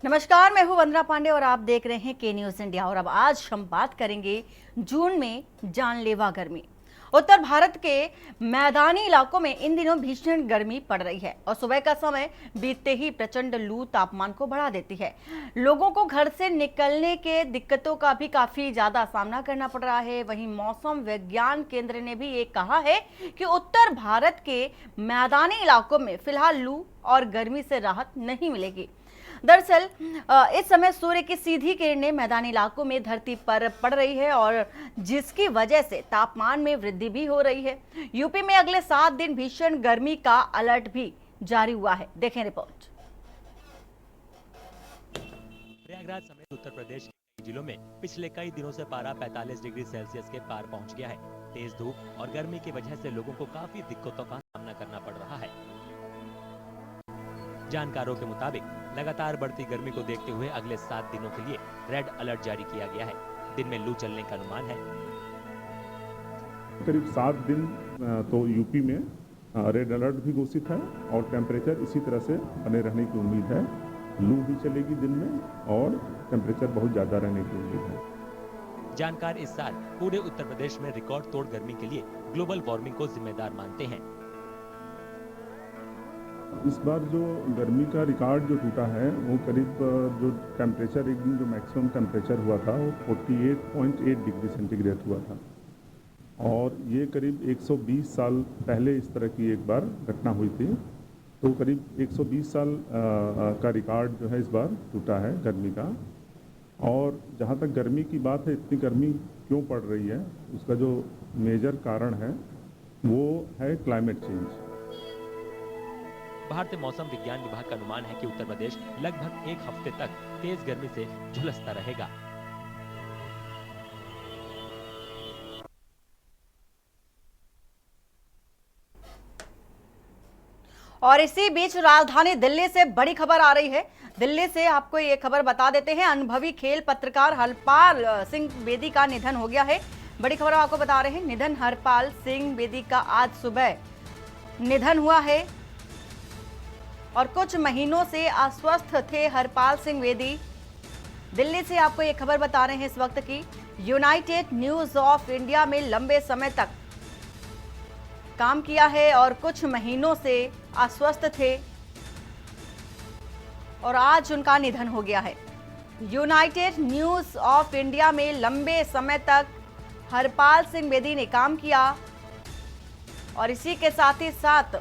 नमस्कार, मैं हूं वंदना पांडे और आप देख रहे हैं के न्यूज इंडिया। और अब आज हम बात करेंगे जून में जानलेवा गर्मी। उत्तर भारत के मैदानी इलाकों में इन दिनों भीषण गर्मी पड़ रही है और सुबह का समय बीतते ही प्रचंड लू तापमान को बढ़ा देती है। लोगों को घर से निकलने के दिक्कतों का भी काफी ज्यादा सामना करना पड़ रहा है। वहीं मौसम विज्ञान केंद्र ने भी ये कहा है कि उत्तर भारत के मैदानी इलाकों में फिलहाल लू और गर्मी से राहत नहीं मिलेगी। दरअसल इस समय सूर्य की सीधी किरणें मैदानी इलाकों में धरती पर पड़ रही है और जिसकी वजह से तापमान में वृद्धि भी हो रही है। यूपी में अगले 7 दिन भीषण गर्मी का अलर्ट भी जारी हुआ है। देखें रिपोर्ट। प्रयागराज समेत उत्तर प्रदेश के कई जिलों में पिछले कई दिनों से पारा 45 डिग्री सेल्सियस के पार पहुंच गया है। तेज धूप और गर्मी की वजह से लोगों को काफी दिक्कतों का सामना करना पड़ रहा है। जानकारों के मुताबिक लगातार बढ़ती गर्मी को देखते हुए अगले 7 दिनों के लिए रेड अलर्ट जारी किया गया है। दिन में लू चलने का अनुमान है। करीब 7 दिन तो यूपी में रेड अलर्ट भी घोषित है और टेम्परेचर इसी तरह से बने रहने की उम्मीद है। लू भी चलेगी दिन में और टेम्परेचर बहुत ज़्यादा रहने की उम्मीद है। जानकार इस साल पूरे उत्तर प्रदेश में रिकॉर्ड तोड़ गर्मी के लिए ग्लोबल वार्मिंग को जिम्मेदार मानते हैं। इस बार जो गर्मी का रिकॉर्ड जो टूटा है वो करीब जो टेम्परेचर एक दिन जो मैक्सिमम टेम्परेचर हुआ था वो 48.8 डिग्री सेंटीग्रेड हुआ था और ये करीब 120 साल पहले इस तरह की एक बार घटना हुई थी। तो करीब 120 साल का रिकॉर्ड जो है इस बार टूटा है गर्मी का। और जहाँ तक गर्मी की बात है, इतनी गर्मी क्यों पड़ रही है, उसका जो मेजर कारण है वो है क्लाइमेट चेंज। भारतीय मौसम विज्ञान विभाग का अनुमान है कि उत्तर प्रदेश लगभग एक हफ्ते तक तेज गर्मी से झुलसता रहेगा। और इसी बीच राजधानी दिल्ली से बड़ी खबर आ रही है। दिल्ली से आपको ये खबर बता देते हैं, अनुभवी खेल पत्रकार हरपाल सिंह बेदी का निधन हो गया है। बड़ी खबर आपको बता रहे हैं, निधन हरपाल सिंह बेदी का आज सुबह निधन हुआ है और कुछ महीनों से अस्वस्थ थे हरपाल सिंह बेदी। दिल्ली से आपको ये खबर बता रहे हैं इस वक्त की यूनाइटेड न्यूज ऑफ इंडिया में लंबे समय तक काम किया है और कुछ महीनों से अस्वस्थ थे और आज उनका निधन हो गया है। यूनाइटेड न्यूज ऑफ इंडिया में लंबे समय तक हरपाल सिंह बेदी ने काम किया और इसी के साथ ही साथ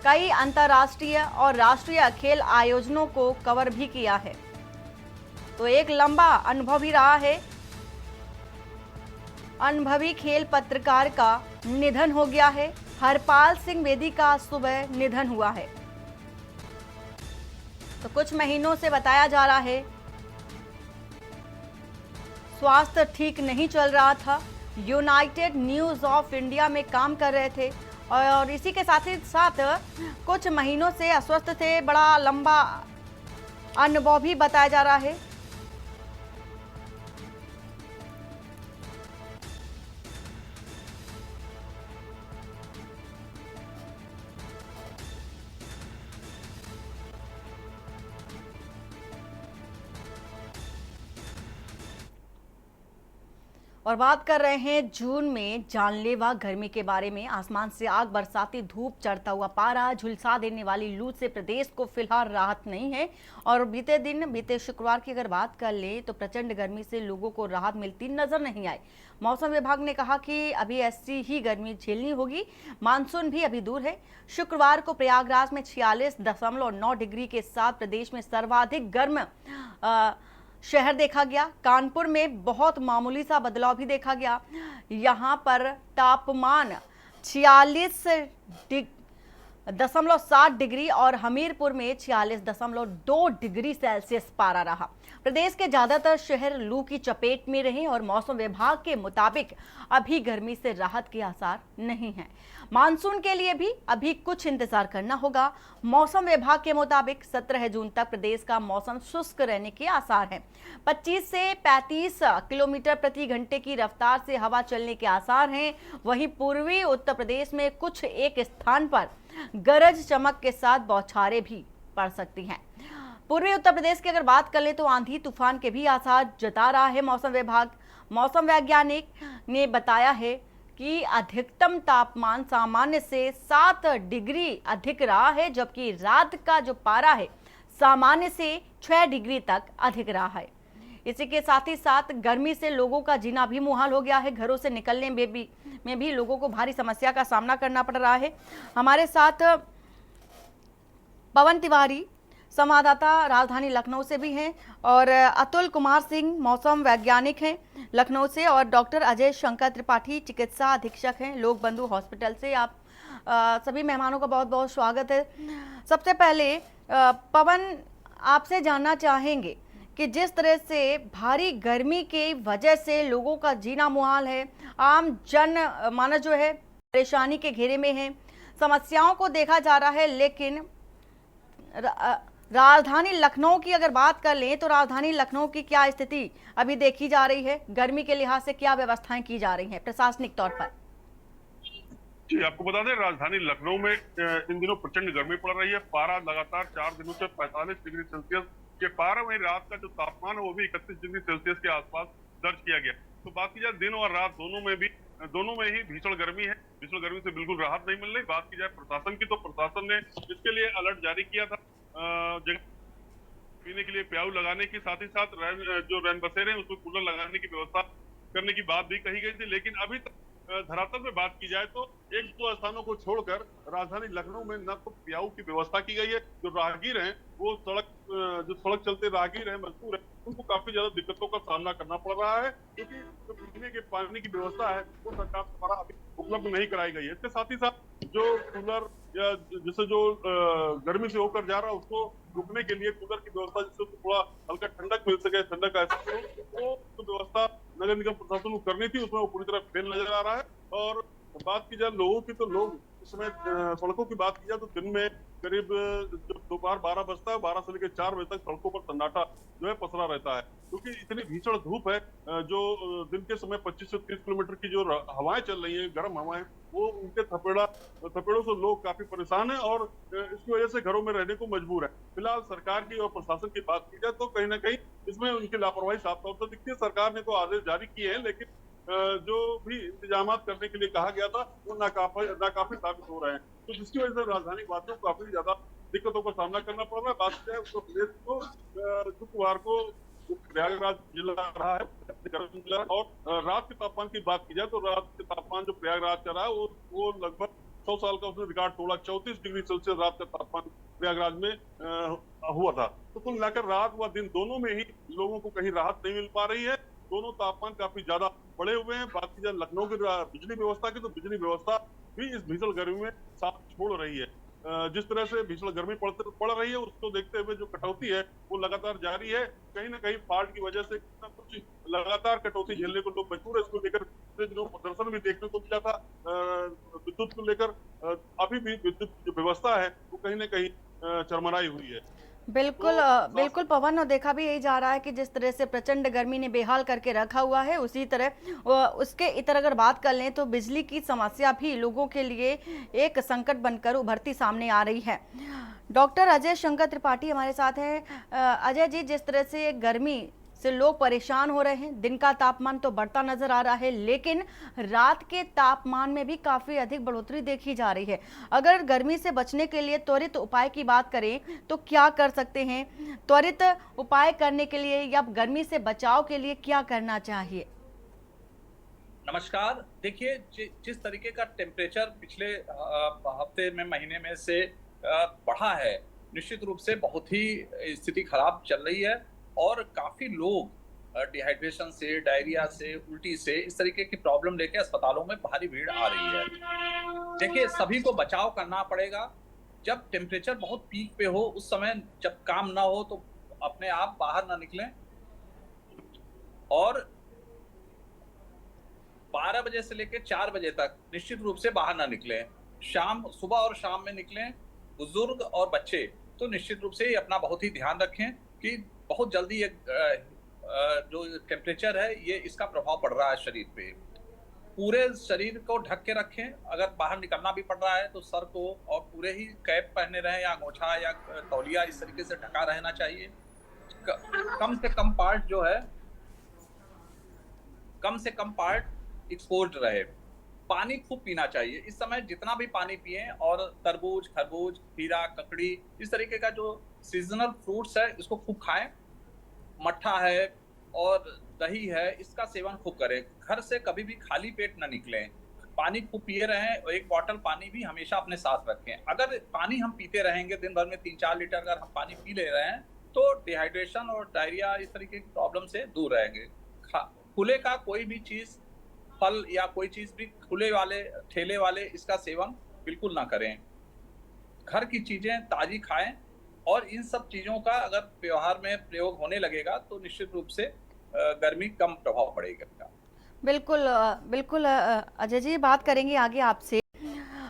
कई अंतर्राष्ट्रीय और राष्ट्रीय खेल आयोजनों को कवर भी किया है। तो एक लंबा अनुभव ही रहा है। अनुभवी खेल पत्रकार का निधन हो गया है। हरपाल सिंह बेदी का सुबह निधन हुआ है। तो कुछ महीनों से बताया जा रहा है स्वास्थ्य ठीक नहीं चल रहा था। यूनाइटेड न्यूज ऑफ इंडिया में काम कर रहे थे और इसी के साथ ही साथ कुछ महीनों से अस्वस्थ थे। बड़ा लंबा अनुभव भी बताया जा रहा है। और बात कर रहे हैं जून में जानलेवा गर्मी के बारे में। आसमान से आग बरसाती धूप, चढ़ता हुआ पारा, झुलसा देने वाली लू से प्रदेश को फिलहाल राहत नहीं है। और बीते शुक्रवार की अगर बात कर लें तो प्रचंड गर्मी से लोगों को राहत मिलती नजर नहीं आई। मौसम विभाग ने कहा कि अभी ऐसी ही गर्मी झेलनी होगी। मानसून भी अभी दूर है। शुक्रवार को प्रयागराज में 46.9 डिग्री के साथ प्रदेश में सर्वाधिक गर्म शहर देखा गया। कानपुर में बहुत मामूली सा बदलाव भी देखा गया। यहां पर तापमान 46.7 डिग्री और हमीरपुर में 46.2 डिग्री सेल्सियस पारा रहा। प्रदेश के ज्यादातर शहर लू की चपेट में रहे और मौसम विभाग के मुताबिक अभी गर्मी से राहत के आसार नहीं हैं। मानसून के लिए भी अभी कुछ इंतजार करना होगा। मौसम विभाग के मुताबिक 17 जून तक प्रदेश का मौसम शुष्क रहने के आसार हैं। 25 से 35 किलोमीटर प्रति घंटे की रफ्तार से हवा चलने के आसार हैं। वहीं पूर्वी उत्तर प्रदेश में कुछ एक स्थान पर गरज चमक के साथ बौछारें भी पड़ सकती हैं। पूर्वी उत्तर प्रदेश की अगर बात कर ले तो आंधी तूफान के भी आसार जता रहा है मौसम विभाग। मौसम वैज्ञानिक ने बताया है कि अधिकतम तापमान सामान्य से 7 डिग्री अधिक रहा है, जबकि रात का जो पारा है सामान्य से 6 डिग्री तक अधिक रहा है। इसी के साथ ही साथ गर्मी से लोगों का जीना भी मुहाल हो गया है। घरों से निकलने में भी लोगों को भारी समस्या का सामना करना पड़ रहा है। हमारे साथ पवन तिवारी संवाददाता राजधानी लखनऊ से भी हैं और अतुल कुमार सिंह मौसम वैज्ञानिक हैं लखनऊ से, और डॉक्टर अजय शंकर त्रिपाठी चिकित्सा अधीक्षक हैं लोक बंधु हॉस्पिटल से। आप सभी मेहमानों का बहुत बहुत स्वागत है। सबसे पहले पवन, आपसे जानना चाहेंगे कि जिस तरह से भारी गर्मी की वजह से लोगों का जीना मुहाल है, आम जन मानस जो है परेशानी के घेरे में है, समस्याओं को देखा जा रहा है, लेकिन राजधानी लखनऊ की अगर बात कर लें तो राजधानी लखनऊ की क्या स्थिति अभी देखी जा रही है? गर्मी के लिहाज से क्या व्यवस्थाएं की जा रही हैं प्रशासनिक तौर पर? जी, आपको बता दें राजधानी लखनऊ में इन दिनों प्रचंड गर्मी पड़ रही है। पारा लगातार 4 दिनों से 45 डिग्री सेल्सियस के पार। वहीं रात का जो तापमान है वो भी 31 डिग्री सेल्सियस के आसपास दर्ज किया गया। तो बात की जाए दिन और रात दोनों में ही भीषण गर्मी है। भीषण गर्मी से बिल्कुल राहत नहीं मिल रही। बात की जाए प्रशासन की, तो प्रशासन ने इसके लिए अलर्ट जारी किया था। पीने के लिए प्याऊ लगाने के साथ ही साथ जो रैन बसेरे हैं उसमें कूलर लगाने की व्यवस्था करने की बात भी कही गई थी। लेकिन अभी तक धरातल में बात की जाए तो 1-2 स्थानों को छोड़कर राजधानी लखनऊ में न तो प्याऊ की व्यवस्था की गई है। जो राहगीर हैं वो सड़क चलते राहगीर हैं, मजदूर हैं, उनको काफी ज्यादा दिक्कतों का सामना करना पड़ रहा है, क्योंकि जो पीने के पानी की व्यवस्था है वो सरकार द्वारा अभी उपलब्ध नहीं कराई गई है। इसके साथ ही साथ जो कूलर या जिससे जो गर्मी से होकर जा रहा है उसको रुकने के लिए कूलर की व्यवस्था, जिससे थोड़ा हल्का ठंडक मिल सके, ठंडक का एहसास हो, वो जो व्यवस्था नगर निगम प्रशासन को करनी थी उसमें वो पूरी तरह फेल नजर आ रहा है। और बात की जाए लोगों की, तो लोग इस समय सड़कों की बात की जाए तो दिन में करीब जब दोपहर 12 बजता है, 12 से लेकर 4 बजे तक सड़कों पर सन्नाटा जो है पसरा रहता है, क्योंकि इतनी भीषण धूप है। जो दिन के समय 25 से 30 किलोमीटर की जो हवाएं चल रही है, गर्म हवाएं, वो उनके थपेड़ों से लोग काफी परेशान है और इसकी वजह से घरों में रहने को मजबूर है। फिलहाल सरकार की और प्रशासन की बात की जाए तो कहीं ना कहीं इसमें उनकी लापरवाही साफ तौर पर दिखती है। सरकार ने तो आदेश जारी किए हैं, लेकिन जो भी इंतजाम करने के लिए कहा गया था वो नाकाफी साबित हो रहे हैं। तो जिसकी वजह से राजधानी वासियों को काफी ज्यादा दिक्कतों का सामना करना पड़ रहा है। बात है उत्तर प्रदेश को शुक्रवार को प्रयागराज जिला रहा है। और रात के तापमान की बात की जाए तो रात के तापमान जो प्रयागराज का रहा है वो लगभग 100 साल का उसने रिकॉर्ड तोड़ा। 34 डिग्री सेल्सियस रात का तापमान प्रयागराज में हुआ था। तो कुल मिलाकर रात व दिन दोनों में ही लोगों को कहीं राहत नहीं मिल पा रही है। दोनों तापमान काफी ज्यादा बढ़े हुए हैं। बात की जाए लखनऊ की बिजली व्यवस्था की, तो बिजली व्यवस्था भी इस भीषण गर्मी में साथ छोड़ रही है। जिस तरह से भीषण गर्मी पड़ रही है उसको देखते हुए जो कटौती है वो लगातार जारी है। कहीं ना कहीं फाल्ट की वजह से कुछ लगातार कटौती झेलने को लोग मजबूर है। इसको लेकर जो प्रदर्शन भी देखने को मिला था विद्युत को लेकर, अभी भी विद्युत जो व्यवस्था है वो कहीं ना कहीं चरमराई हुई है। बिल्कुल पवन, और देखा भी यही जा रहा है कि जिस तरह से प्रचंड गर्मी ने बेहाल करके रखा हुआ है, उसी तरह उसके इतर अगर बात कर लें तो बिजली की समस्या भी लोगों के लिए एक संकट बनकर उभरती सामने आ रही है। डॉक्टर अजय शंकर त्रिपाठी हमारे साथ हैं। अजय जी, जिस तरह से गर्मी से लोग परेशान हो रहे हैं, दिन का तापमान तो बढ़ता नजर आ रहा है, लेकिन रात के तापमान में भी काफी अधिक बढ़ोतरी देखी जा रही है। अगर गर्मी से बचने के लिए त्वरित उपाय की बात करें तो क्या कर सकते हैं? त्वरित उपाय करने के लिए या गर्मी से बचाव के लिए क्या करना चाहिए? नमस्कार। देखिए, जिस तरीके का टेम्परेचर पिछले हफ्ते में महीने में से बढ़ा है, निश्चित रूप से बहुत ही स्थिति खराब चल रही है और काफी लोग डिहाइड्रेशन से, डायरिया से, उल्टी से, इस तरीके की प्रॉब्लम लेके अस्पतालों में भारी भीड़ आ रही है। देखिए, सभी को बचाव करना पड़ेगा। जब टेम्परेचर बहुत पीक पे हो, उस समय जब काम ना हो तो अपने आप बाहर ना निकलें और 12 बजे से लेकर 4 बजे तक निश्चित रूप से बाहर ना निकलें। सुबह और शाम में निकलें। बुजुर्ग और बच्चे तो निश्चित रूप से अपना बहुत ही ध्यान रखें कि बहुत जल्दी ये जो टेम्परेचर है ये इसका प्रभाव पड़ रहा है शरीर पे। पूरे शरीर को ढक के रखें। अगर बाहर निकलना भी पड़ रहा है तो सर को और पूरे ही कैप पहने रहें या अंगोछा या तौलिया इस तरीके से ढका रहना चाहिए। कम से कम पार्ट जो है, कम से कम पार्ट एक्सपोज्ड रहे। पानी खूब पीना चाहिए इस समय, जितना भी पानी पिए। और तरबूज, खरबूज, खीरा, ककड़ी इस तरीके का जो सीजनल फ्रूट्स है इसको खूब खाएं। मट्ठा है और दही है, इसका सेवन खूब करें। घर से कभी भी खाली पेट न निकलें, पानी खूब पिए रहें और 1 बॉटल पानी भी हमेशा अपने साथ रखें। अगर पानी हम पीते रहेंगे, दिन भर में 3-4 लीटर अगर हम पानी पी ले रहे हैं तो डिहाइड्रेशन और डायरिया इस तरीके की प्रॉब्लम से दूर रहेंगे। खुले का कोई भी चीज, फल या कोई चीज भी खुले वाले, ठेले वाले, इसका सेवन बिल्कुल ना करें। घर की चीजें ताजी खाएं और इन सब चीजों का अगर व्यवहार में प्रयोग होने लगेगा तो निश्चित रूप से गर्मी कम प्रभाव पड़ेगा। बिल्कुल बिल्कुल अजय जी, बात करेंगे आगे आपसे।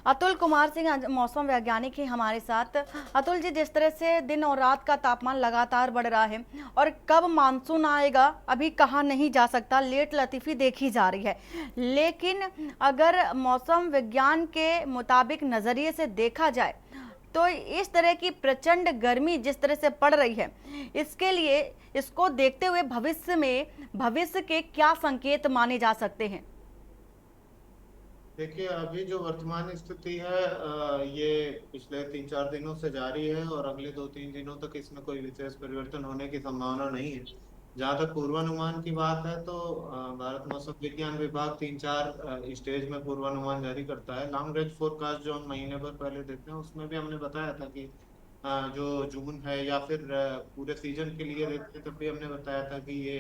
अतुल कुमार सिंह मौसम वैज्ञानिक हैं हमारे साथ। अतुल जी, जिस तरह से दिन और रात का तापमान लगातार बढ़ रहा है और कब मानसून आएगा अभी कहा नहीं जा सकता, लेट लतीफ़ी देखी जा रही है। लेकिन अगर मौसम विज्ञान के मुताबिक नज़रिए से देखा जाए तो इस तरह की प्रचंड गर्मी जिस तरह से पड़ रही है, इसके लिए, इसको देखते हुए भविष्य के क्या संकेत माने जा सकते हैं? देखिए, अभी जो वर्तमान स्थिति है ये पिछले 3-4 दिनों से जारी है और अगले 2-3 दिनों तक इसमें कोई विशेष परिवर्तन होने की संभावना नहीं है। जहाँ तक पूर्वानुमान की बात है तो भारत मौसम विज्ञान विभाग 3-4 स्टेज में पूर्वानुमान जारी करता है। लॉन्ग रेंज फोरकास्ट जो हम महीने भर पहले देखते हैं उसमें भी हमने बताया था कि जो जून है या फिर पूरे सीजन के लिए देखते तब भी हमने बताया था कि ये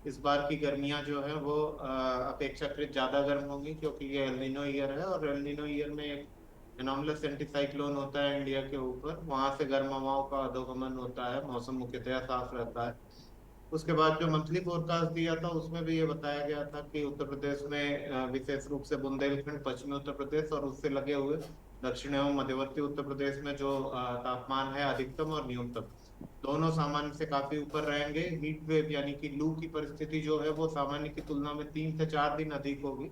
इस बार की गर्मियां जो है वो अपेक्षाकृत ज्यादा गर्म होंगी, क्योंकि ये एल नीनो ईयर है और एल नीनो ईयर में एक एनॉमलस एंटीसाइक्लोन होता है इंडिया के ऊपर, वहां से गर्म हवाओं का अधोगमन होता है, मौसम मुख्यतः साफ रहता है। उसके बाद जो मंथली फोरकास्ट दिया था उसमें भी ये बताया गया था कि उत्तर प्रदेश में विशेष रूप से बुंदेलखंड, पश्चिमी उत्तर प्रदेश और उससे लगे हुए दक्षिण एवं मध्यवर्ती उत्तर प्रदेश में जो तापमान है अधिकतम और न्यूनतम दोनों सामान्य से काफी ऊपर रहेंगे। हीट वेव यानी कि लू की परिस्थिति जो है वो सामान्य की तुलना में 3 से 4 दिन अधिक होगी।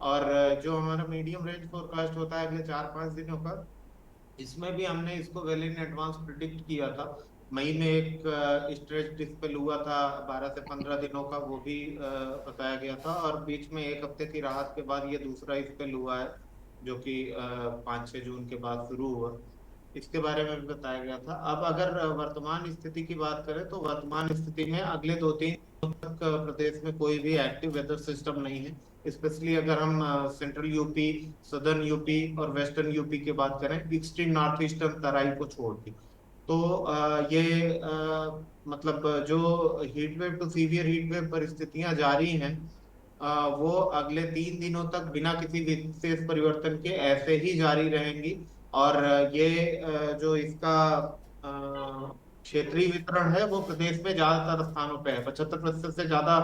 और जो हमारा मीडियम रेंज फोरकास्ट होता है अगले 4-5 दिनों का, इसमें भी हमने इसको वेल इन एडवांस प्रिडिक्ट किया था। मई में एक स्ट्रेच डिस्पेल हुआ था 12 से 15 दिनों का, वो भी बताया गया था। और बीच में 1 हफ्ते की राहत के बाद ये दूसरा स्पेल हुआ है जो कि 5-6 जून के बाद शुरू हुआ, इसके बारे में भी बताया गया था। अब अगर वर्तमान स्थिति की बात करें तो वर्तमान स्थिति में अगले 2-3 दिनों तक प्रदेश में कोई भी एक्टिव वेदर सिस्टम नहीं है। स्पेशली अगर हम सेंट्रल यूपी, सदर्न यूपी और वेस्टर्न यूपी की बात करें, एक्सट्रीम नॉर्थ ईस्टर्न तराई को छोड़ के, तो ये मतलब जो heat wave to severe heat wave परिस्थितियां जारी हैं वो अगले 3 दिनों तक बिना किसी विशेष परिवर्तन के ऐसे ही जारी रहेंगी। और ये जो इसका क्षेत्रीय वितरण है वो प्रदेश में ज्यादातर स्थानों पे है। 75% से ज्यादा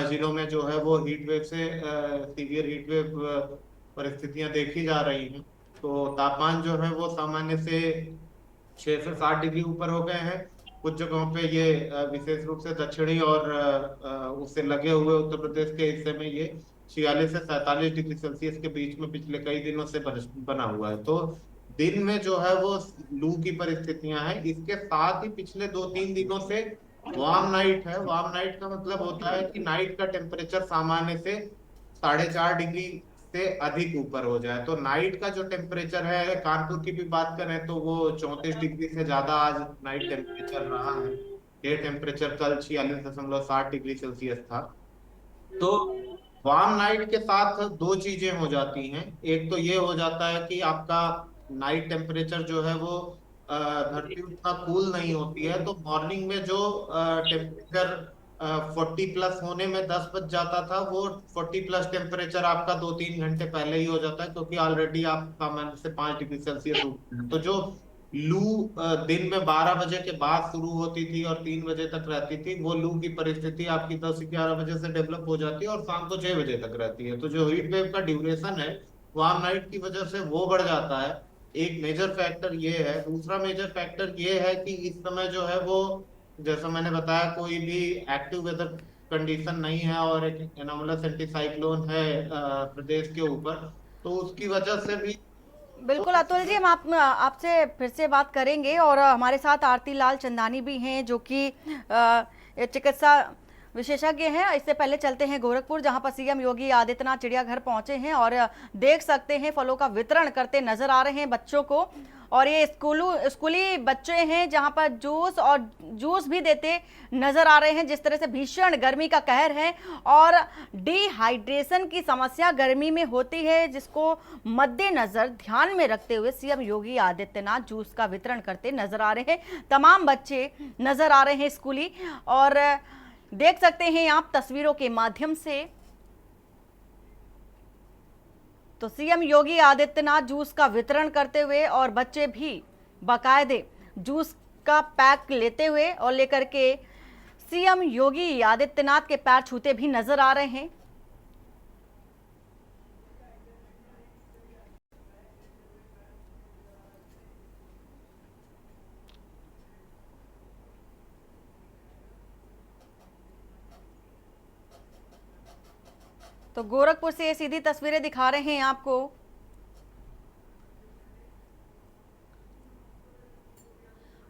जिलों में जो है वो हीट वेव से सीवियर हीट वेव परिस्थितियां देखी जा रही हैं। तो तापमान जो है वो सामान्य से 6 से 7 डिग्री ऊपर हो गए हैं। कुछ जगहों पे ये विशेष रूप से दक्षिणी और उससे लगे हुए उत्तर प्रदेश के हिस्से में ये 46 से 47 डिग्री सेल्सियस के बीच में पिछले कई दिनों से बना हुआ है। तो दिन में जो है वो लू की परिस्थितियां हैं। इसके साथ ही पिछले 2-3 दिनों से वार्म नाइट है। वार्म नाइट का मतलब होता है कि नाइट का टेम्परेचर सामान्य से 4.5 डिग्री से अधिक ऊपर हो जाए। तो नाइट का जो टेम्परेचर है, कानपुर की भी बात करें तो वो 34 डिग्री से ज्यादा आज नाइट टेम्परेचर रहा है। डे टेम्परेचर कल 46.7 डिग्री सेल्सियस था। तो वार्म नाइट के साथ 2 चीजें हो जाती हैं। एक तो ये हो जाता है कि आपका नाइट टेम्परेचर जो है वो धरती उतना कूल नहीं होती है, तो मॉर्निंग में जो टेम्परेचर 40 प्लस होने में 10 बज जाता था, वो 40 प्लस टेम्परेचर आपका 2-3 घंटे पहले ही हो जाता है, क्योंकि ऑलरेडी आप सामान्य से 5 डिग्री सेल्सियस ऊपर हैं। तो जो लू दिन में 12 बजे के बाद शुरू होती थी और 3 बजे तक रहती थी, वो लू की परिस्थिति आपकी 10-11 बजे से डेवलप हो जाती है और शाम को 6 बजे तक रहती है। तो जो हीट वेव का ड्यूरेशन है वार्म नाइट की वजह से वो बढ़ जाता है। एक मेजर फैक्टर ये है। दूसरा मेजर फैक्टर ये है कि इस समय जो है वो, जैसा मैंने बताया, कोई भी एक्टिव वेदर कंडीशन नहीं है और एक एनोमलस एंटीसाइक्लोन है प्रदेश के ऊपर, तो उसकी वजह से भी बिल्कुल अतुल जी, हम आपसे फिर से बात करेंगे और हमारे साथ आरती लाल चंदानी भी हैं जो कि चिकित्सा विशेषज्ञ हैं। इससे पहले चलते हैं गोरखपुर, जहां पर सीएम योगी आदित्यनाथ चिड़ियाघर पहुंचे हैं और देख सकते हैं फलों का वितरण करते नजर आ रहे हैं बच्चों को। और ये स्कूली बच्चे हैं जहां पर जूस भी देते नजर आ रहे हैं। जिस तरह से भीषण गर्मी का कहर है और डिहाइड्रेशन की समस्या गर्मी में होती है, जिसको मद्देनजर ध्यान में रखते हुए सीएम योगी आदित्यनाथ जूस का वितरण करते नजर आ रहे हैं। तमाम बच्चे नजर आ रहे हैं स्कूली, और देख सकते हैं आप तस्वीरों के माध्यम से। तो सीएम योगी आदित्यनाथ जूस का वितरण करते हुए और बच्चे भी बाकायदे जूस का पैक लेते हुए और लेकर के सीएम योगी आदित्यनाथ के पैर छूते भी नजर आ रहे हैं। तो गोरखपुर से ये सीधी तस्वीरें दिखा रहे हैं आपको।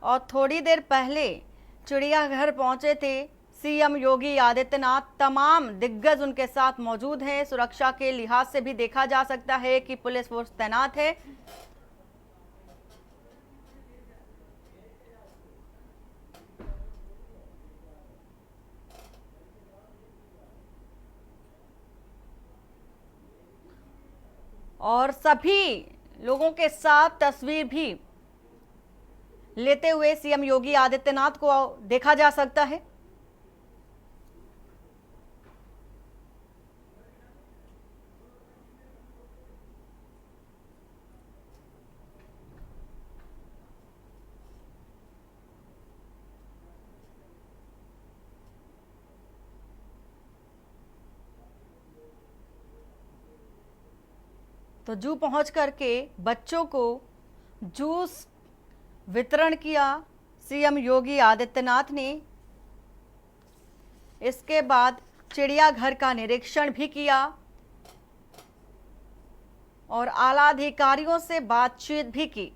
और थोड़ी देर पहले चिड़ियाघर पहुंचे थे सीएम योगी आदित्यनाथ। तमाम दिग्गज उनके साथ मौजूद हैं। सुरक्षा के लिहाज से भी देखा जा सकता है कि पुलिस फोर्स तैनात है। और सभी लोगों के साथ तस्वीर भी लेते हुए सीएम योगी आदित्यनाथ को देखा जा सकता है। तो जू पहुंच करके बच्चों को जूस वितरण किया सीएम योगी आदित्यनाथ ने। इसके बाद चिड़ियाघर का निरीक्षण भी किया और आला अधिकारियों से बातचीत भी की,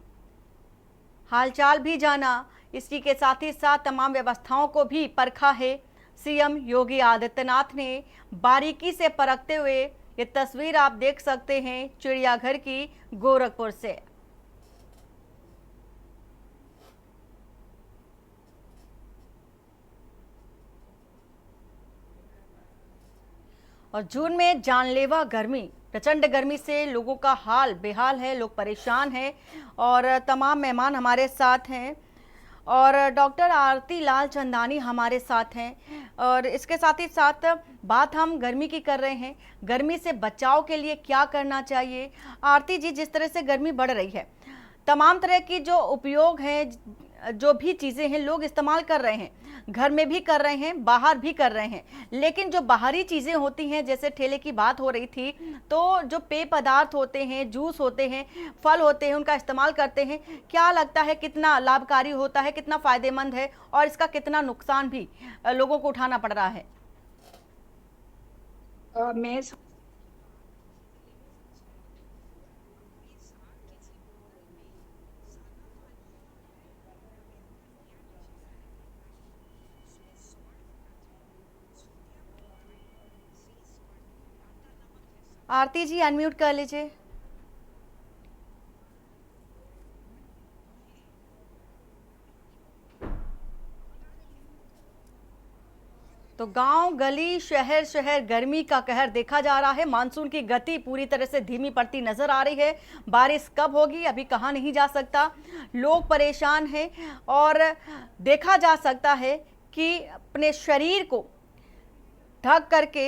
हालचाल भी जाना। इसी के साथ ही साथ तमाम व्यवस्थाओं को भी परखा है सीएम योगी आदित्यनाथ ने बारीकी से परखते हुए। ये तस्वीर आप देख सकते हैं चिड़ियाघर की गोरखपुर से। और जून में जानलेवा गर्मी, प्रचंड गर्मी से लोगों का हाल बेहाल है, लोग परेशान हैं। और तमाम मेहमान हमारे साथ हैं और डॉक्टर आरती लाल चंदानी हमारे साथ हैं। और इसके साथ ही साथ बात हम गर्मी की कर रहे हैं, गर्मी से बचाव के लिए क्या करना चाहिए। आरती जी, जिस तरह से गर्मी बढ़ रही है, तमाम तरह की जो उपयोग है, जो भी चीज़ें हैं लोग इस्तेमाल कर रहे हैं, घर में भी कर रहे हैं, बाहर भी कर रहे हैं। लेकिन जो बाहरी चीज़ें होती हैं, जैसे ठेले की बात हो रही थी, तो जो पेय पदार्थ होते हैं, जूस होते हैं, फल होते हैं, उनका इस्तेमाल करते हैं। क्या लगता है कितना लाभकारी होता है, कितना फ़ायदेमंद है और इसका कितना नुकसान भी लोगों को उठाना पड़ रहा है? मैं आरती जी अनम्यूट कर लीजिए। तो गांव गली शहर शहर गर्मी का कहर देखा जा रहा है। मानसून की गति पूरी तरह से धीमी पड़ती नजर आ रही है। बारिश कब होगी अभी कहा नहीं जा सकता। लोग परेशान हैं और देखा जा सकता है कि अपने शरीर को ढक करके।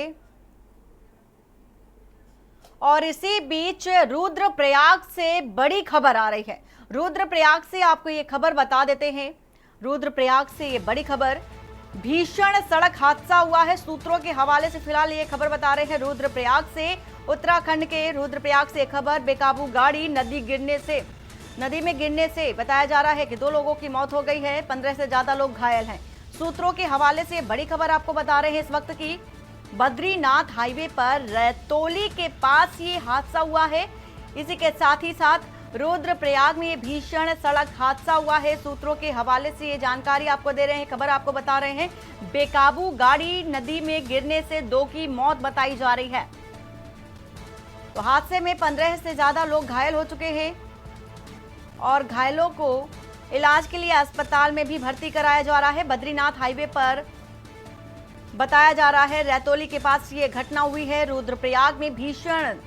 और इसी बीच रुद्रप्रयाग से बड़ी खबर आ रही है। रुद्रप्रयाग से आपको ये खबर बता देते हैं। रुद्रप्रयाग से ये बड़ी खबर, भीषण सड़क हादसा हुआ है। सूत्रों के हवाले से फिलहाल ये खबर बता रहे हैं रुद्रप्रयाग से, उत्तराखंड के रुद्रप्रयाग से खबर। बेकाबू गाड़ी नदी में गिरने से बताया जा रहा है कि 2 लोगों की मौत हो गई है, 15 से ज्यादा लोग घायल हैं। सूत्रों के हवाले से बड़ी खबर आपको बता रहे हैं इस वक्त की। बद्रीनाथ हाईवे पर रैतोली के पास ये हादसा हुआ है। इसी के साथ ही साथ रुद्रप्रयाग में भीषण सड़क हादसा हुआ है। सूत्रों के हवाले से ये जानकारी आपको दे रहे हैं, खबर आपको बता रहे हैं। बेकाबू गाड़ी नदी में गिरने से 2 की मौत बताई जा रही है। तो हादसे में 15 से ज्यादा लोग घायल हो चुके हैं और घायलों को इलाज के लिए अस्पताल में भी भर्ती कराया जा रहा है। बद्रीनाथ हाईवे पर बताया जा रहा है रैतोली के पास ये घटना हुई है। रुद्रप्रयाग में भीषण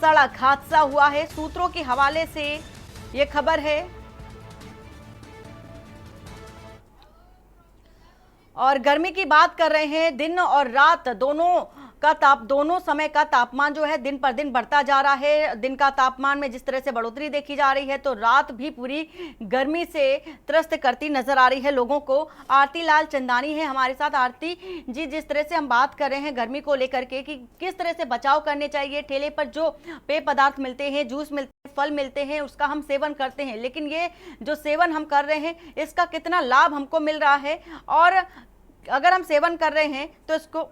सड़क हादसा हुआ है। सूत्रों के हवाले से ये खबर है। और गर्मी की बात कर रहे हैं, दिन और रात दोनों समय का तापमान जो है दिन पर दिन बढ़ता जा रहा है। दिन का तापमान में जिस तरह से बढ़ोतरी देखी जा रही है तो रात भी पूरी गर्मी से त्रस्त करती नजर आ रही है लोगों को। आरती लाल चंदानी है हमारे साथ। आरती जी, जिस तरह से हम बात कर रहे हैं गर्मी को लेकर के कि किस तरह से बचाव करने चाहिए, ठेले पर जो पेय पदार्थ मिलते हैं, जूस मिलते हैं, फल मिलते हैं, उसका हम सेवन करते हैं, लेकिन ये जो सेवन हम कर रहे हैं इसका कितना लाभ हमको मिल रहा है, और अगर हम सेवन कर रहे हैं तो इसको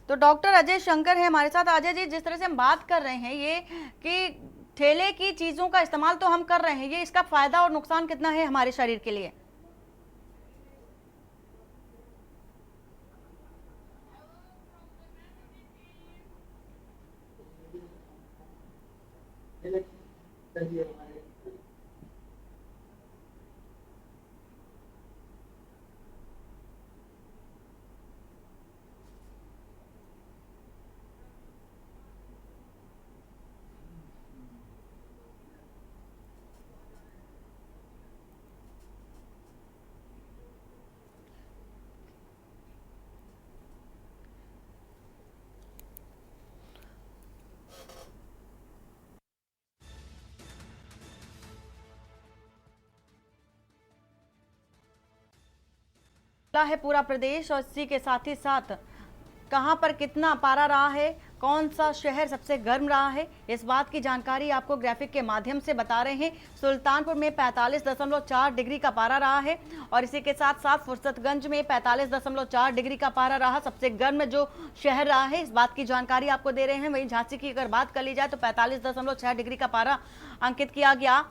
तो डॉक्टर अजय शंकर है हमारे साथ। अजय जी, जिस तरह से हम बात कर रहे हैं ये कि ठेले की चीजों का इस्तेमाल तो हम कर रहे हैं, ये इसका फायदा और नुकसान कितना है हमारे शरीर के लिए? है पूरा प्रदेश और इसी के साथ ही साथ कहां पर कितना पारा रहा है, कौन सा शहर सबसे गर्म रहा है, इस बात की जानकारी आपको ग्राफिक के माध्यम से बता रहे हैं। सुल्तानपुर में 45.4 डिग्री का पारा रहा है और इसी के साथ साथ फुर्सतगंज में 45.4 डिग्री का पारा रहा। सबसे गर्म जो शहर रहा है इस बात की जानकारी आपको दे रहे हैं। वहीं झांसी की अगर बात कर ली जाए तो 45.6 डिग्री का पारा अंकित किया गया।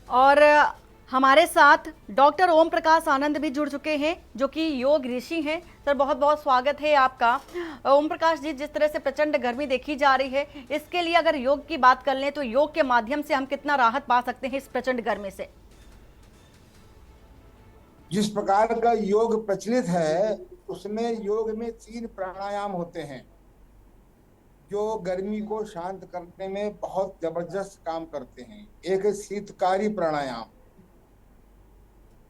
और हमारे साथ डॉक्टर ओम प्रकाश आनंद भी जुड़ चुके हैं जो कि योग ऋषि हैं। सर, बहुत बहुत स्वागत है आपका। ओम प्रकाश जी, जिस तरह से प्रचंड गर्मी देखी जा रही है, इसके लिए अगर योग की बात कर लें तो योग के माध्यम से हम कितना राहत पा सकते हैं इस प्रचंड गर्मी से? जिस प्रकार का योग प्रचलित है उसमें योग में 3 प्राणायाम होते हैं जो गर्मी को शांत करने में बहुत जबरदस्त काम करते हैं। एक है शीतकारी प्राणायाम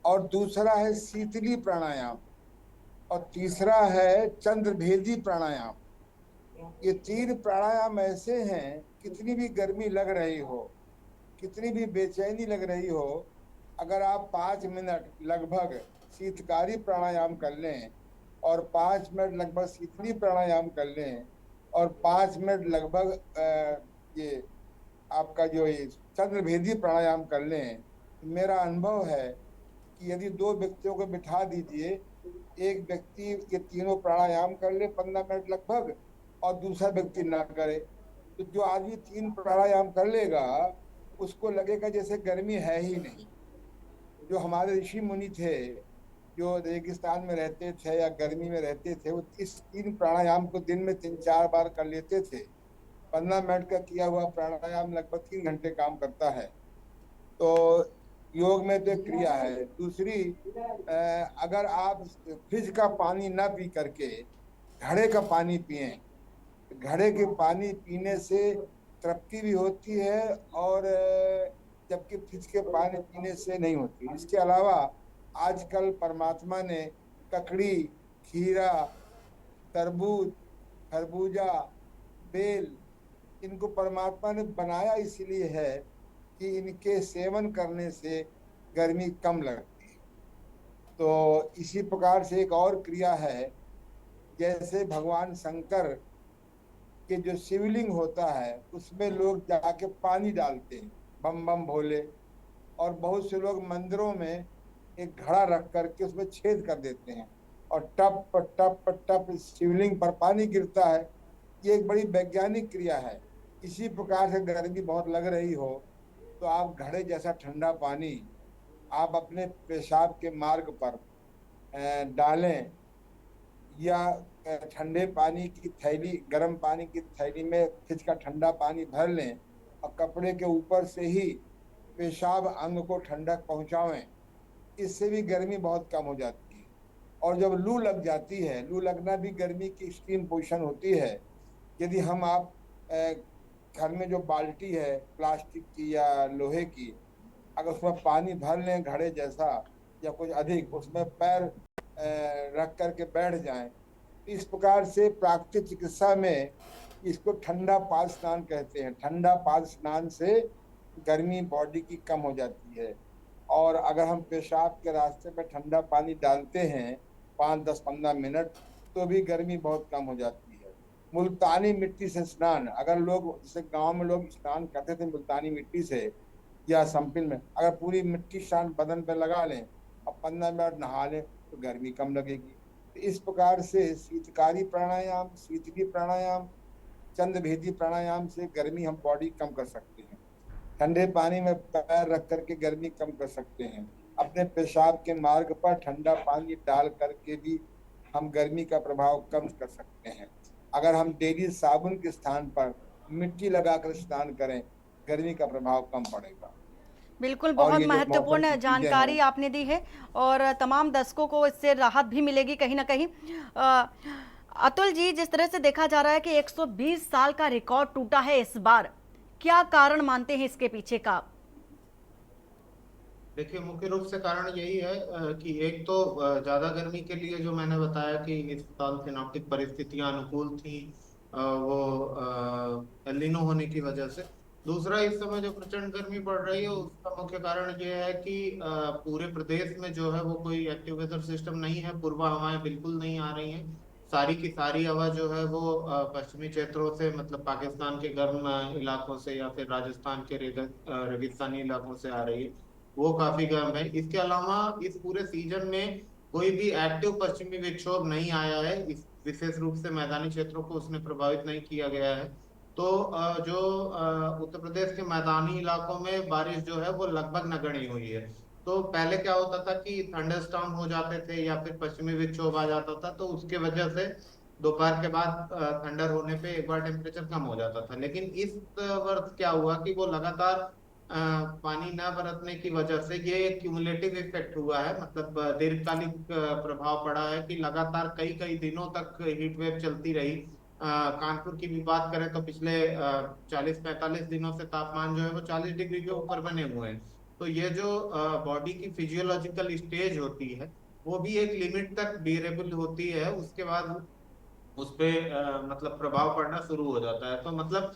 और दूसरा है शीतली प्राणायाम और तीसरा है चंद्रभेदी प्राणायाम। ये 3 प्राणायाम ऐसे हैं, कितनी भी गर्मी लग रही हो, कितनी भी बेचैनी लग रही हो, अगर आप 5 मिनट लगभग शीतकारी प्राणायाम कर लें और 5 मिनट लगभग शीतली प्राणायाम कर लें और 5 मिनट लगभग ये आपका जो ये चंद्रभेदी प्राणायाम कर लें, मेरा अनुभव है कि यदि 2 व्यक्तियों को बिठा दीजिए, एक व्यक्ति ये तीनों प्राणायाम कर ले 15 मिनट लगभग और दूसरा व्यक्ति ना करे, तो जो आदमी 3 प्राणायाम कर लेगा उसको लगेगा जैसे गर्मी है ही नहीं। जो हमारे ऋषि मुनि थे जो रेगिस्तान में रहते थे या गर्मी में रहते थे, वो इस 3 प्राणायाम को दिन में 3-4 बार कर लेते थे। 15 मिनट का किया हुआ प्राणायाम लगभग 3 घंटे काम करता है। तो योग में तो क्रिया है। दूसरी, अगर आप फ्रिज का पानी ना पी करके घड़े का पानी पिए, घड़े के पानी पीने से तृप्ति भी होती है और जबकि फ्रिज के पानी पीने से नहीं होती। इसके अलावा आजकल परमात्मा ने ककड़ी, खीरा, तरबूज, खरबूजा, बेल इनको परमात्मा ने बनाया इसलिए है कि इनके सेवन करने से गर्मी कम लगती है। तो इसी प्रकार से एक और क्रिया है, जैसे भगवान शंकर के जो शिवलिंग होता है उसमें लोग जाके पानी डालते हैं, बम बम भोले। और बहुत से लोग मंदिरों में एक घड़ा रख करके उसमें छेद कर देते हैं और टप टप टप शिवलिंग पर पानी गिरता है। ये एक बड़ी वैज्ञानिक क्रिया है। इसी प्रकार से गर्मी बहुत लग रही हो तो आप घड़े जैसा ठंडा पानी आप अपने पेशाब के मार्ग पर डालें, या ठंडे पानी की थैली, गर्म पानी की थैली में खिंच का ठंडा पानी भर लें और कपड़े के ऊपर से ही पेशाब अंग को ठंडक पहुंचावें। इससे भी गर्मी बहुत कम हो जाती है। और जब लू लग जाती है, लू लगना भी गर्मी की एक्सट्रीम पोजीशन होती है। यदि हम आप घर में जो बाल्टी है प्लास्टिक की या लोहे की, अगर उसमें पानी भर लें घड़े जैसा या कुछ अधिक, उसमें पैर रख करके बैठ जाएं, इस प्रकार से प्राकृतिक चिकित्सा में इसको ठंडा पाद स्नान कहते हैं। ठंडा पाद स्नान से गर्मी बॉडी की कम हो जाती है। और अगर हम पेशाब के रास्ते में ठंडा पानी डालते हैं 5, 10, 15 मिनट, तो भी गर्मी बहुत कम हो जाती है। मुल्तानी मिट्टी से स्नान, अगर लोग, जैसे गांव में लोग स्नान करते थे मुल्तानी मिट्टी से या संपिल में, अगर पूरी मिट्टी शान बदन पे लगा लें और 15 मिनट नहा लें तो गर्मी कम लगेगी। तो इस प्रकार से शीतकारी प्राणायाम, शीतली प्राणायाम, चंद्रभेदी प्राणायाम से गर्मी हम बॉडी कम कर सकते हैं। ठंडे पानी में पैर रख करके गर्मी कम कर सकते हैं। अपने पेशाब के मार्ग पर ठंडा पानी डाल करके भी हम गर्मी का प्रभाव कम कर सकते हैं। अगर हम डेली साबुन के स्थान पर मिट्टी लगाकर स्नान करें, गर्मी का प्रभाव कम पड़ेगा। बिल्कुल, और बहुत ये जो मौसम महत्वपूर्ण की चीजें जानकारी हैं, आपने दी है और तमाम दर्शकों को इससे राहत भी मिलेगी कहीं ना कहीं। अतुल जी, जिस तरह से देखा जा रहा है कि 120 साल का रिकॉर्ड टूटा है इस बार, क्या कारण मानते हैं इसके पीछे का? देखिए, मुख्य रूप से कारण यही है कि एक तो ज्यादा गर्मी के लिए जो मैंने बताया कि इस साल सिनेप्टिक परिस्थितियां अनुकूल थी, वो एल नीनो होने की वजह से। दूसरा, इस समय जो प्रचंड गर्मी पड़ रही है उसका मुख्य कारण ये है कि पूरे प्रदेश में जो है वो कोई एक्टिव वेदर सिस्टम नहीं है। पूर्वा हवाएं बिल्कुल नहीं आ रही हैं। सारी की सारी हवा जो है वो पश्चिमी क्षेत्रों से, मतलब पाकिस्तान के गर्म इलाकों से या फिर राजस्थान के रेगिस्तानी इलाकों से आ रही है, वो काफी गर्म है। इसके अलावा इस पूरे सीजन में कोई भी एक्टिव पश्चिमी विक्षोभ नहीं आया है। इस विशेष रूप से मैदानी क्षेत्रों को उसने प्रभावित नहीं किया गया है। तो जो उत्तर प्रदेश के मैदानी इलाकों में बारिश जो है वो लगभग नगण्य हुई है। तो पहले क्या होता था कि थंडरस्टॉर्म हो जाते थे या फिर पश्चिमी विक्षोभ आ जाता था, तो उसके वजह से दोपहर के बाद थंडर होने पे एक बार टेम्परेचर कम हो जाता था। लेकिन इस वर्ष क्या हुआ कि वो लगातार पानी न बरतने की वजह से ये क्यूमुलेटिव इफेक्ट हुआ है। मतलब दीर्घकालिक प्रभाव पड़ा है कि लगातार कई कई दिनों तक हीट वेव चलती रही। कानपुर की भी बात करें तो पिछले 40-45 दिनों से तापमान जो है वो 40 डिग्री के ऊपर बने हुए हैं। तो ये जो बॉडी की फिजियोलॉजिकल स्टेज होती है वो भी एक लिमिट तक बियरेबल होती है, उसके बाद उस पे मतलब प्रभाव पड़ना शुरू हो जाता है। तो मतलब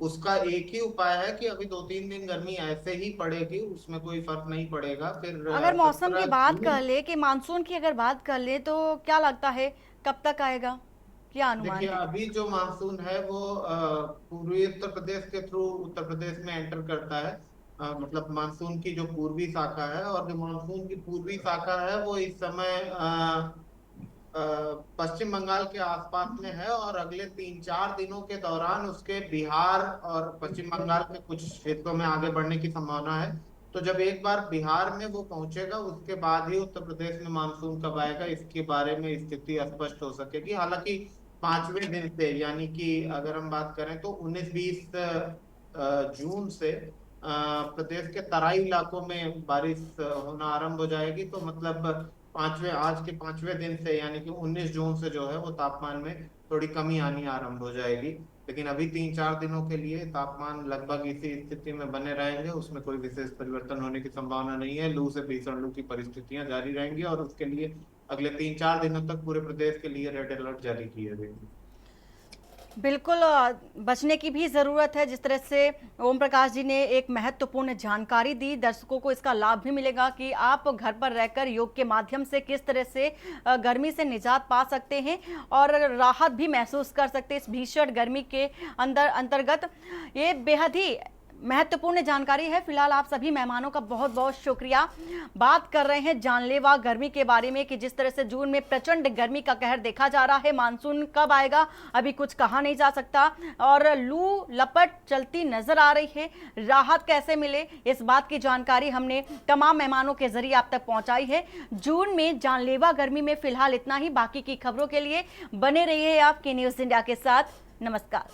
उसका एक ही उपाय है कि अभी 2-3 दिन गर्मी ऐसे ही पड़ेगी, उसमें कोई फर्क नहीं पड़ेगा। फिर अगर मौसम की 17 बात जून, कर ले, कि मानसून की अगर बात कर ले, तो क्या लगता है कब तक आएगा, क्या अनुमान देखिए है? अभी जो मानसून है वो पूर्वी उत्तर प्रदेश के थ्रू उत्तर प्रदेश में एंटर करता है। मतलब मानसून की जो पूर्वी शाखा है, और जो मानसून की पूर्वी शाखा है वो इस समय पश्चिम बंगाल के आसपास में है, और अगले 3-4 दिनों के दौरान उसके बिहार और पश्चिम बंगाल के कुछ क्षेत्रों में आगे बढ़ने की संभावना है। तो जब एक बार बिहार में वो पहुंचेगा उसके बाद ही उत्तर प्रदेश में मानसून कब आएगा इसके बारे में स्थिति स्पष्ट हो सकेगी। हालांकि 5वें दिन से, यानी कि अगर हम बात करें तो 19-20 जून से प्रदेश के तराई इलाकों में बारिश होना आरंभ हो जाएगी। तो मतलब आज के 5वें दिन से, यानी कि 19 जून से जो है वो तापमान में थोड़ी कमी आनी आरंभ हो जाएगी। लेकिन अभी 3-4 दिनों के लिए तापमान लगभग इसी स्थिति में बने रहेंगे, उसमें कोई विशेष परिवर्तन होने की संभावना नहीं है। लू से भीषण लू की परिस्थितियां जारी रहेंगी और उसके लिए अगले 3-4 दिनों तक पूरे प्रदेश के लिए रेड अलर्ट जारी किए गए। बिल्कुल बचने की भी ज़रूरत है। जिस तरह से ओम प्रकाश जी ने एक महत्वपूर्ण जानकारी दी, दर्शकों को इसका लाभ भी मिलेगा कि आप घर पर रहकर योग के माध्यम से किस तरह से गर्मी से निजात पा सकते हैं और राहत भी महसूस कर सकते हैं इस भीषण गर्मी के अंतर्गत। ये बेहद ही महत्वपूर्ण जानकारी है। फिलहाल आप सभी मेहमानों का बहुत बहुत शुक्रिया। बात कर रहे हैं जानलेवा गर्मी के बारे में कि जिस तरह से जून में प्रचंड गर्मी का कहर देखा जा रहा है। मानसून कब आएगा अभी कुछ कहा नहीं जा सकता और लू लपट चलती नजर आ रही है। राहत कैसे मिले, इस बात की जानकारी हमने तमाम मेहमानों के जरिए आप तक पहुंचाई है। जून में जानलेवा गर्मी में फिलहाल इतना ही। बाकी की खबरों के लिए बने रहिए आप के न्यूज़ इंडिया के साथ। नमस्कार।